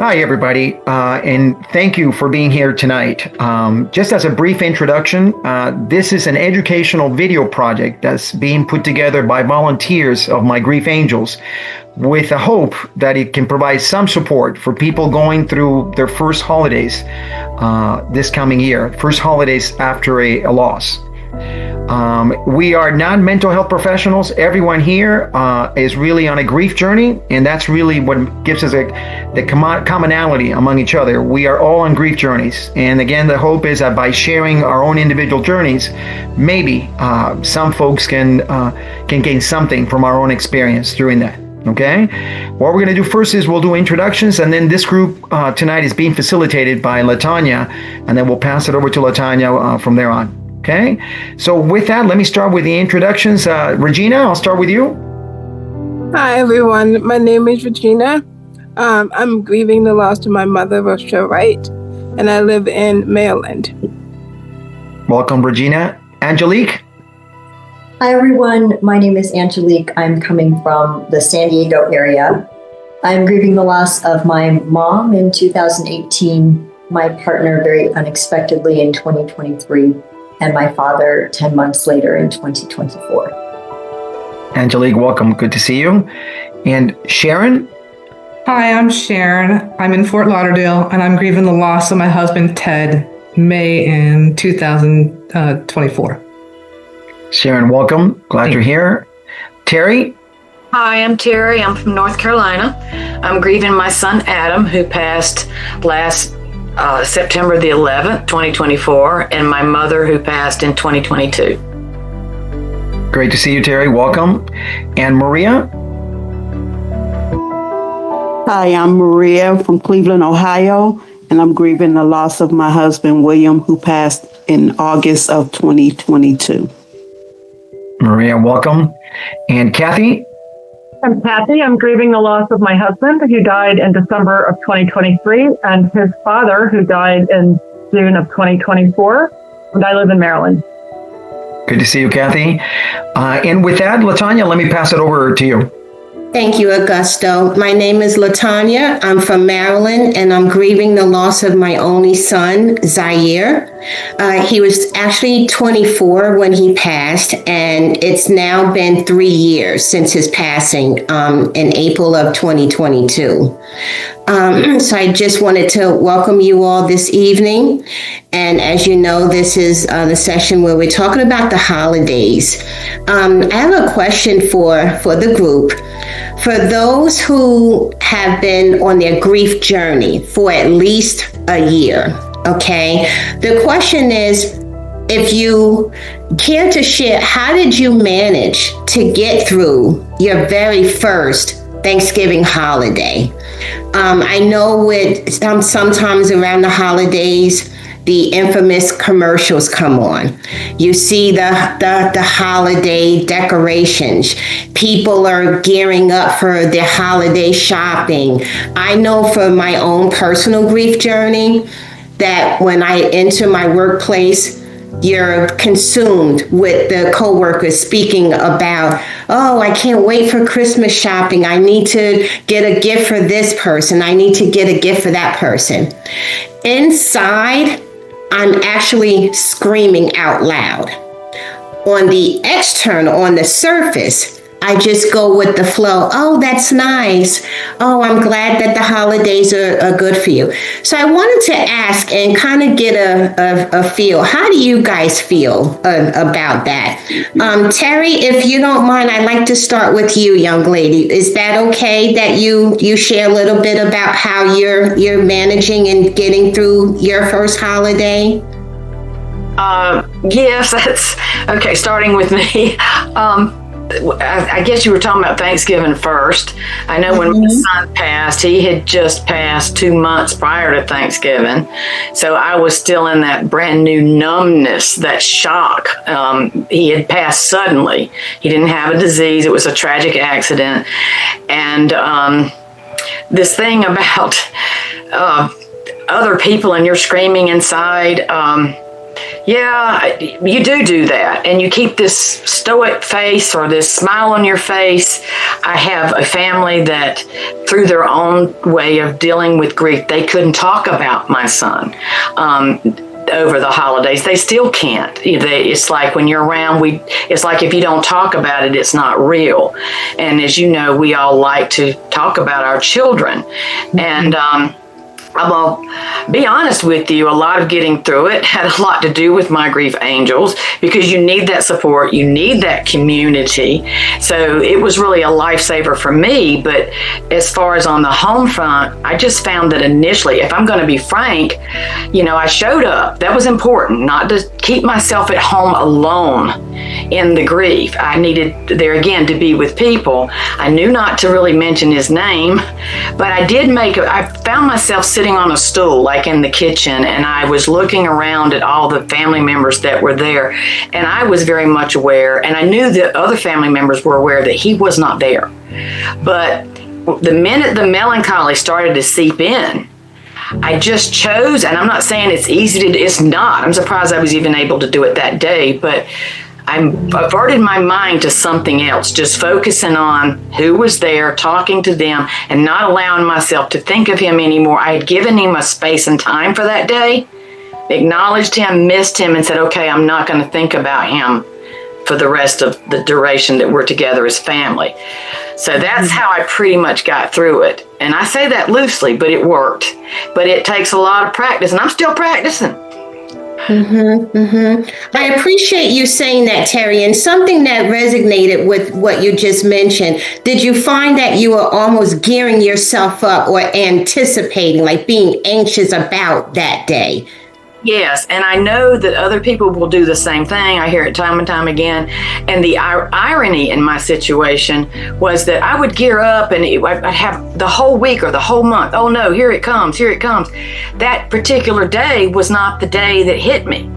Hi, everybody, and thank you for being here tonight. Just as a brief introduction, this is an educational video project that's being put together by volunteers of my Grief Angels with a hope that it can provide some support for people going through their first holidays this coming year, first holidays after a loss. We are not mental health professionals. Everyone here is really on a grief journey, and that's really what gives us the commonality among each other. We are all on grief journeys, and again, the hope is that by sharing our own individual journeys, maybe some folks can gain something from our own experience during that. Okay, what we're going to do first is we'll do introductions, and then this group tonight is being facilitated by LaTanya, and then we'll pass it over to LaTanya from there on. Okay, so with that, let me start with the introductions. Regina, I'll start with you. Hi, everyone. My name is Regina. I'm grieving the loss of my mother, Rochelle Wright, and I live in Maryland. Welcome, Regina. Angelique? Hi, everyone. My name is Angelique. I'm coming from the San Diego area. I'm grieving the loss of my mom in 2018, my partner very unexpectedly in 2023, and my father 10 months later in 2024. Angelique, welcome. Good to see you. And Sharon? Hi, I'm Sharon. I'm in Fort Lauderdale, and I'm grieving the loss of my husband, Ted, May in 2024. Sharon, welcome. Glad you're here. Terry? Hi, I'm Terry. I'm from North Carolina. I'm grieving my son, Adam, who passed last September the 11th, 2024, and my mother who passed in 2022. Great to see you, Terry. Welcome. And Maria? Hi, I'm Maria from Cleveland, Ohio, and I'm grieving the loss of my husband, William, who passed in August of 2022. Maria, welcome. And Kathy? I'm Kathy. I'm grieving the loss of my husband, who died in December of 2023, and his father, who died in June of 2024. And I live in Maryland. Good to see you, Kathy. And with that, LaTanya, let me pass it over to you. Thank you, Augusto. My name is LaTanya. I'm from Maryland, and I'm grieving the loss of my only son, Zaire. He was actually 24 when he passed, and it's now been 3 years since his passing in April of 2022. So I just wanted to welcome you all this evening. And as you know, this is the session where we're talking about the holidays. I have a question for the group. For those who have been on their grief journey for at least a year, okay? The question is, if you care to share, how did you manage to get through your very first Thanksgiving holiday? I know with sometimes around the holidays, the infamous commercials come on. You see the holiday decorations. People are gearing up for their holiday shopping. I know from my own personal grief journey that when I enter my workplace, you're consumed with the coworkers speaking about, oh, I can't wait for Christmas shopping. I need to get a gift for this person. I need to get a gift for that person. Inside, I'm actually screaming out loud. On the external, on the surface, I just go with the flow. Oh, that's nice. Oh, I'm glad that the holidays are good for you. So I wanted to ask and kind of get a feel. How do you guys feel about that? Terry, if you don't mind, I'd like to start with you, young lady. Is that okay that you share a little bit about how you're managing and getting through your first holiday? Yes, that's okay. Starting with me. I guess you were talking about Thanksgiving first. I know when my son passed, he had just passed 2 months prior to Thanksgiving. So I was still in that brand new numbness, that shock. He had passed suddenly. He didn't have a disease. It was a tragic accident. And this thing about other people and you're screaming inside, Yeah, you do that. And you keep this stoic face or this smile on your face. I have a family that, through their own way of dealing with grief, they couldn't talk about my son over the holidays. They still can't. It's like when you're around, it's like if you don't talk about it, it's not real. And as you know, we all like to talk about our children. And I'll be honest with you, a lot of getting through it had a lot to do with my grief angels, because you need that support, you need that community. So it was really a lifesaver for me. But as far as on the home front, I just found that initially, if I'm going to be frank, I showed up. That was important, not to keep myself at home alone in the grief. I needed there again to be with people. I knew not to really mention his name, but I found myself sitting on a stool, like in the kitchen, and I was looking around at all the family members that were there, and I was very much aware, and I knew that other family members were aware that he was not there. But the minute the melancholy started to seep in, I just chose, and I'm not saying it's easy to do, it's not. I'm surprised I was even able to do it that day, but I averted my mind to something else, just focusing on who was there, talking to them, and not allowing myself to think of him anymore. I had given him a space and time for that day, acknowledged him, missed him, and said, okay, I'm not going to think about him for the rest of the duration that we're together as family. So that's how I pretty much got through it. And I say that loosely, but it worked. But it takes a lot of practice, and I'm still practicing. I appreciate you saying that, Terry, and something that resonated with what you just mentioned. Did you find that you were almost gearing yourself up or anticipating, like being anxious about that day? Yes, and I know that other people will do the same thing. I hear it time and time again. And the irony in my situation was that I would gear up and I'd have the whole week or the whole month. Oh no, here it comes, here it comes. That particular day was not the day that hit me.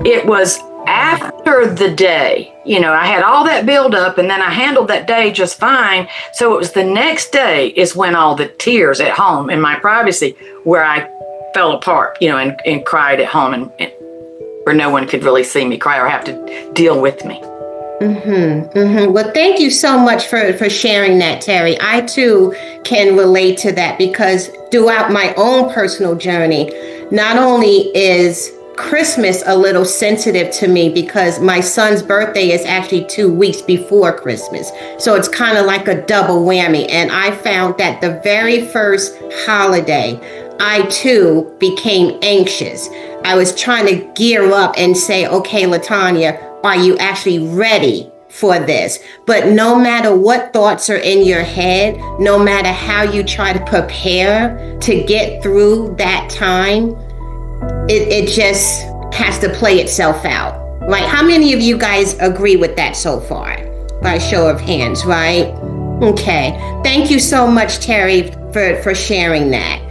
It was after the day. I had all that build up, and then I handled that day just fine. So it was the next day is when all the tears at home in my privacy, where I fell apart, and cried at home, and where no one could really see me cry or have to deal with me. Well, thank you so much for sharing that, Terry. I too can relate to that, because throughout my own personal journey, not only is Christmas a little sensitive to me, because my son's birthday is actually 2 weeks before Christmas. So it's kind of like a double whammy. And I found that the very first holiday, I too became anxious. I was trying to gear up and say, okay, LaTanya, are you actually ready for this? But no matter what thoughts are in your head, no matter how you try to prepare to get through that time, it just has to play itself out. Right? How many of you guys agree with that so far? By show of hands, right? Okay. Thank you so much, Terry, for sharing that.